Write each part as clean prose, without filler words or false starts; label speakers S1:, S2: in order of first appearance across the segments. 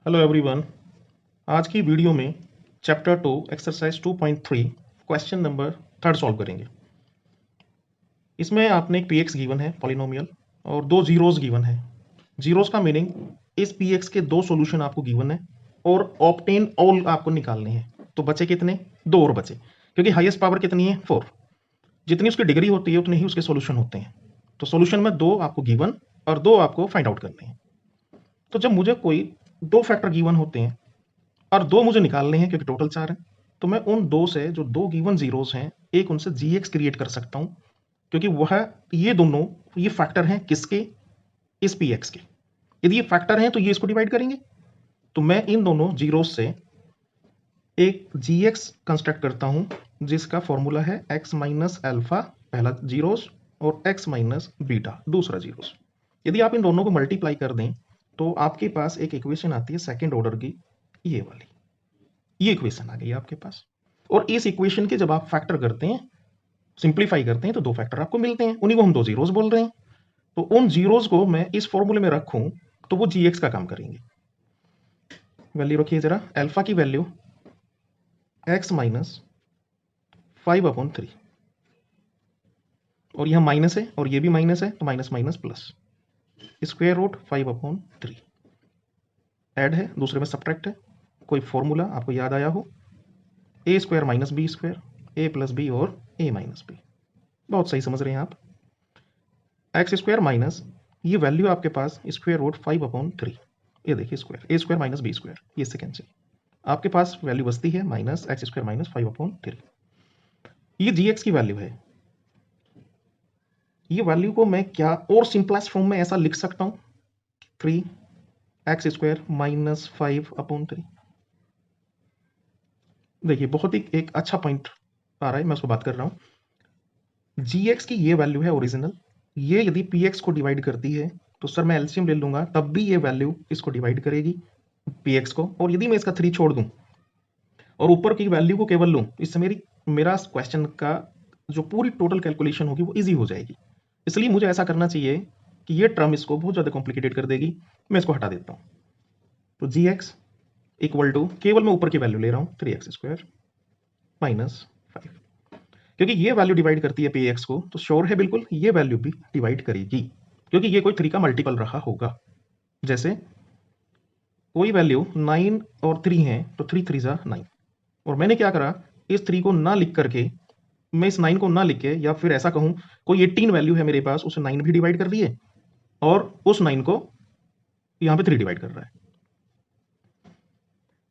S1: Hello everyone. आज की video में chapter 2 exercise 2.3 question number 3 solve करेंगे। इसमें आपने एक पीएक्स गिवन है पॉलिनोमियल और दो जीरोस गिवन है। जीरोस का मीनिंग इस पीएक्स के दो सॉल्यूशन आपको गिवन है और ऑब्टेन ऑल आपको निकालने हैं। तो बचे कितने? दो और बचे, क्योंकि हाईएस्ट पावर कितनी है? 4। जितनी उसकी डिग्री होती है उतने ही उसके सॉल्यूशन होते हैं। तो सॉल्यूशन में दो आपको गिवन और दो आपको फाइंड आउट करने हैं। तो जब मुझे कोई दो फैक्टर गिवन होते हैं और दो मुझे निकालने हैं, क्योंकि टोटल 4 है, तो मैं उन दो से जो दो गिवन जीरोस हैं एक उनसे जीएक्स क्रिएट कर सकता हूं, क्योंकि वह ये दोनों ये फैक्टर हैं किसके? इस पीएक्स के। यदि ये फैक्टर हैं तो ये इसको डिवाइड करेंगे। तो मैं इन दोनों जीरोस से एक जीएक्स कंस्ट्रक्ट करता हूं, जिसका फॉर्मूला है एक्स माइनस अल्फा पहला जीरोस और एक्स माइनस बीटा दूसरा जीरोस। यदि आप इन दोनों को मल्टीप्लाई कर दें तो आपके पास एक इक्वेशन आती है सेकेंड ऑर्डर की, ये वाली। ये इक्वेशन आ गई आपके पास। और इस इक्वेशन के जब आप फैक्टर करते हैं, सिंप्लीफाई करते हैं, तो दो फैक्टर आपको मिलते हैं, उन्हीं को हम दो जीरोस बोल रहे हैं। तो उन जीरोस को मैं इस फॉर्मूले में रखूं तो वो जीएक्स का काम करेंगे। वैल्यू रखिए जरा, अल्फा की वैल्यू एक्स माइनस 5/3, और यहां माइनस है और ये भी माइनस है, तो minus minus plus, square root 5/3 add है, दूसरे में सब्ट्रैक्ट है। कोई फॉर्मूला आपको याद आया हो, ए स्क्वायर माइनस बी स्क्वायर, ए प्लस बी और ए माइनस बी। बहुत सही समझ रहे हैं आप। एक्स स्क्वायर माइनस ये वैल्यू आपके पास स्क्वायर रूट 5/3, ये देखिए स्क्वायर, ए स्क्वायर माइनस बी स्क्वायर, ये से कैंसिल, आपके पास वैल्यू बचती है माइनस एक्स स्क्वायर माइनस 5/3। ये जी एक्स की वैल्यू है। ये वैल्यू को मैं क्या और सिंपलेस्ट फॉर्म में ऐसा लिख सकता हूं, 3 एक्स स्क्वायर माइनस 5/3। देखिए बहुत ही एक अच्छा पॉइंट आ रहा है, मैं उसको बात कर रहा हूं। जी एक्स की ये वैल्यू है ओरिजिनल, ये यदि पी एक्स को डिवाइड करती है तो सर मैं एलसीएम ले लूंगा, तब भी ये वैल्यू इसको डिवाइड करेगी पी एक्स को। और यदि मैं इसका 3 छोड़ दूं और ऊपर की वैल्यू को केवल लूं, इससे मेरा क्वेश्चन का जो पूरी टोटल कैलकुलेशन होगी वो इजी हो जाएगी। इसलिए मुझे ऐसा करना चाहिए कि ये टर्म इसको बहुत ज़्यादा कॉम्प्लिकेटेड कर देगी, मैं इसको हटा देता हूँ। तो जी एक्स इक्वल टू, केवल मैं ऊपर की वैल्यू ले रहा हूँ, 3x² माइनस 5, क्योंकि ये वैल्यू डिवाइड करती है पी एक्स को, तो श्योर है बिल्कुल ये वैल्यू भी डिवाइड करेगी, क्योंकि ये कोई 3 का मल्टीपल रहा होगा। जैसे कोई वैल्यू 9 और 3 है तो 3 3 जा 9, और मैंने क्या करा, इस 3 को ना लिख करके, मैं इस 9 को ना लिख के, या फिर ऐसा कहूं कोई 18 वैल्यू है मेरे पास, उसे 9 भी डिवाइड कर दिए और उस 9 को यहां पे 3 डिवाइड कर रहा है।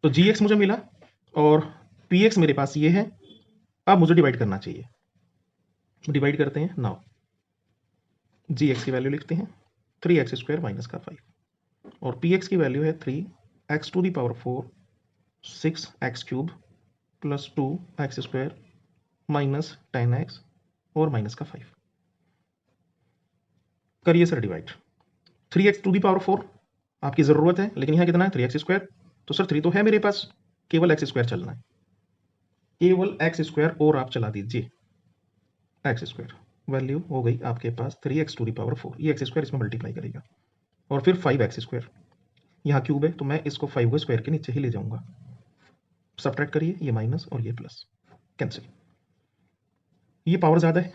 S1: तो जी एक्स मुझे मिला और पी एक्स मेरे पास ये है। अब मुझे डिवाइड करना चाहिए, डिवाइड करते हैं। नाउ जी एक्स की वैल्यू लिखते हैं 3x² माइनस का 5, और पी एक्स की वैल्यू है 3x⁴ 6x³ plus 2x² minus 10x और माइनस का 5। करिए सर डिवाइड। 3x⁴ आपकी ज़रूरत है, लेकिन यहाँ कितना है 3x², तो सर 3 तो है मेरे पास, केवल x² चलना है, केवल x² और आप चला दीजिए, x²। वैल्यू हो गई आपके पास 3x⁴, ये x² इसमें मल्टीप्लाई करेगा, और फिर 5x², यहाँ क्यूब है तो मैं इसको 5 को स्क्वायर के नीचे ही ले जाऊंगा। सब्ट्रैक्ट करिए, ये माइनस और ये प्लस, कैंसिल। ये पावर ज़्यादा है,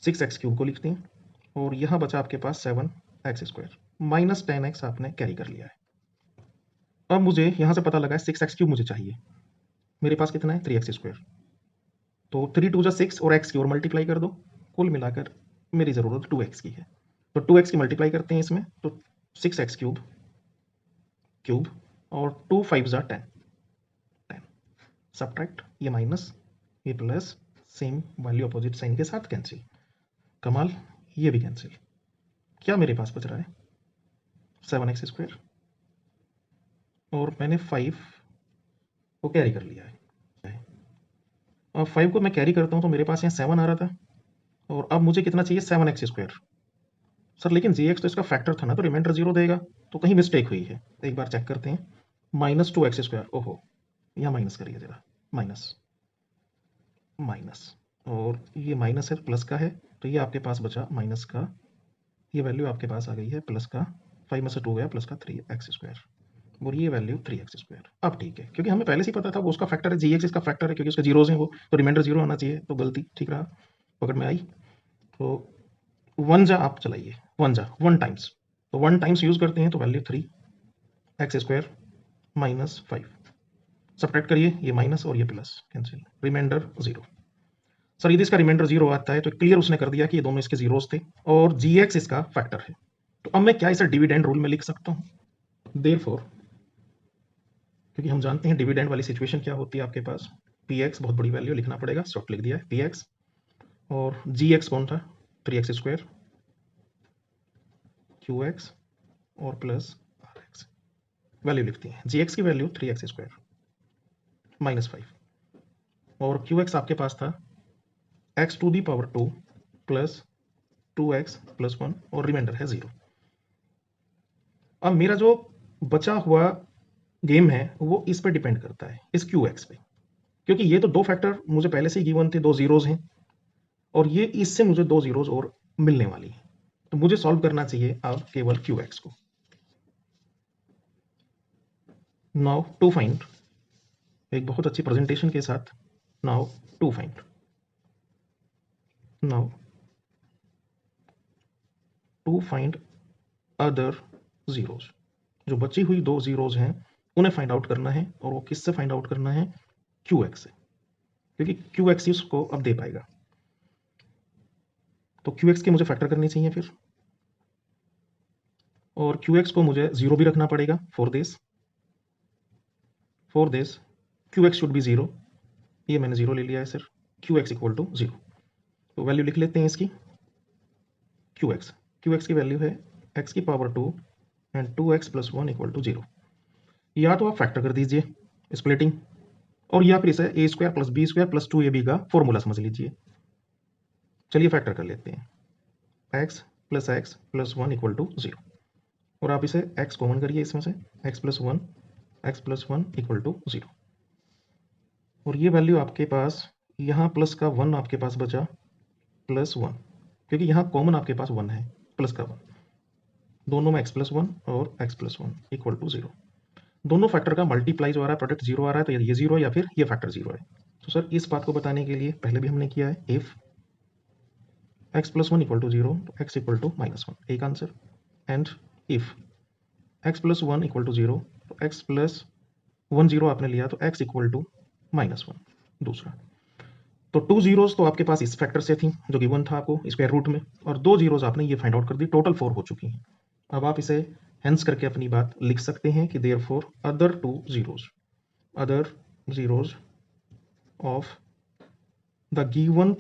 S1: 6x³ को लिखते हैं, और यहाँ बचा आपके पास 7x² माइनस 10x आपने कैरी कर लिया है। अब मुझे यहाँ से पता लगा है 6x³ मुझे चाहिए, मेरे पास कितना है 3x², तो 3 2 6 और x की और मल्टीप्लाई कर दो, कुल मिलाकर मेरी ज़रूरत 2x की है, तो 2x की मल्टीप्लाई करते हैं इसमें, तो 6x³ क्यूब और 2 5 जा 10, सब्ट्रैक्ट, ये माइनस ये plus, same value opposite sign के साथ कैंसिल। कमाल, ये भी कैंसिल। क्या मेरे पास बच रहा है 7x², और मैंने 5 को कैरी कर लिया है, और 5 को मैं कैरी करता हूँ तो मेरे पास यहाँ 7 आ रहा था, और अब मुझे कितना चाहिए 7x²। सर लेकिन जी एक्स तो इसका फैक्टर था ना, तो रिमाइंडर 0 देगा, तो कहीं मिस्टेक हुई है, एक बार चेक करते हैं। माइनस 2x², ओहो यहाँ माइनस करिए जरा, माइनस माइनस, और ये माइनस है प्लस का है, तो ये आपके पास बचा माइनस का, ये वैल्यू आपके पास आ गई है प्लस का, 5 में से 2 गया, प्लस का 3x²। और ये वैल्यू 3x²। अब ठीक है, क्योंकि हमें पहले से ही पता था वो उसका फैक्टर है, gx इसका फैक्टर है, क्योंकि उसके जीरोज हैं वो, तो रिमाइंडर 0 आना चाहिए, तो गलती ठीक रहा, पकड़ में आई। तो 1 जा आप चलाइए, 1 जा 1 टाइम्स, तो 1 टाइम्स यूज करते हैं तो वैल्यू 3x² माइनस 5। सब्ट्रैक्ट करिए, ये माइनस और ये प्लस कैंसिल, रिमाइंडर 0। सर यदि इसका रिमाइंडर 0 आता है तो क्लियर उसने कर दिया कि ये दोनों इसके जीरोस थे और gx इसका फैक्टर है। तो अब मैं क्या इसे डिविडेंड रूल में लिख सकता हूं? देयरफॉर, क्योंकि हम जानते हैं डिविडेंड वाली सिचुएशन क्या होती है, आपके पास px बहुत बड़ी वैल्यू लिखना पड़ेगा, शॉर्ट लिख दिया है px, और gx कौन था, 3x² qx और प्लस rx। वैल्यू लिखती है, gx की वैल्यू 3x² माइनस 5, और qx आपके पास था x⁴ प्लस 2x प्लस 1 और रिमाइंडर है 0। अब मेरा जो बचा हुआ गेम है वो इस पर डिपेंड करता है, इस qx पे, क्योंकि ये तो दो फैक्टर मुझे पहले से ही गिवन थे, दो जीरोज हैं, और ये इससे मुझे दो जीरोज और मिलने वाली है, तो मुझे सॉल्व करना चाहिए अब केवल qx को। नाउ टू फाइंड, एक बहुत अच्छी प्रेजेंटेशन के साथ, now to find, now to find other zeros, जो बची हुई दो जीरोज हैं उन्हें फाइंड आउट करना है, और वो किससे फाइंड आउट करना है, qx से, क्योंकि qx ही उसको अब दे पाएगा। तो qx की मुझे फैक्टर करनी चाहिए फिर, और qx को मुझे 0 भी रखना पड़ेगा for this qx should be 0, ये मैंने 0 ले लिया है सर, qx इक्वल टू 0। तो वैल्यू लिख लेते हैं इसकी, qx की वैल्यू है x⁴ and 2x plus 1 equal to 0। या तो आप फैक्टर कर दीजिए स्प्लिटिंग, और या फिर इसे a² plus b² plus 2ab का फॉर्मूला समझ लीजिए। चलिए फैक्टर कर लेते हैं, x प्लस 1 इक्वल टू 0, और आप इसे x कॉमन करिए इसमें से, x प्लस 1 इक्वल टू 0, और ये वैल्यू आपके पास यहाँ प्लस का 1 आपके पास बचा, प्लस 1, क्योंकि यहाँ कॉमन आपके पास 1 है, प्लस का 1, दोनों में x प्लस 1 और x प्लस 1 इक्वल टू 0। दोनों फैक्टर का मल्टीप्लाई जो आ रहा है, प्रोडक्ट 0 आ रहा है, तो ये 0 है या फिर ये फैक्टर 0 है। तो सर इस बात को बताने के लिए पहले भी हमने किया है, if x plus 1 equal to 0 तो x इक्वल टू माइनस 1, एक answer, and if x plus 1 equal to 0 तो x प्लस 1 0 आपने लिया तो x इक्वल टू माइनस 1, दूसरा। तो 2 जीरोज तो आपके पास इस फैक्टर से थी जो गिवन था आपको स्क्वायर रूट में, और 2 जीरोज आपने ये फाइंड आउट कर दी, टोटल 4 हो चुकी हैं। अब आप इसे हेंस करके अपनी बात लिख सकते हैं कि therefore other 2 zeros of the given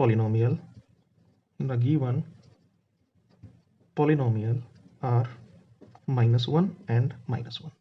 S1: polynomial are -1 and -1।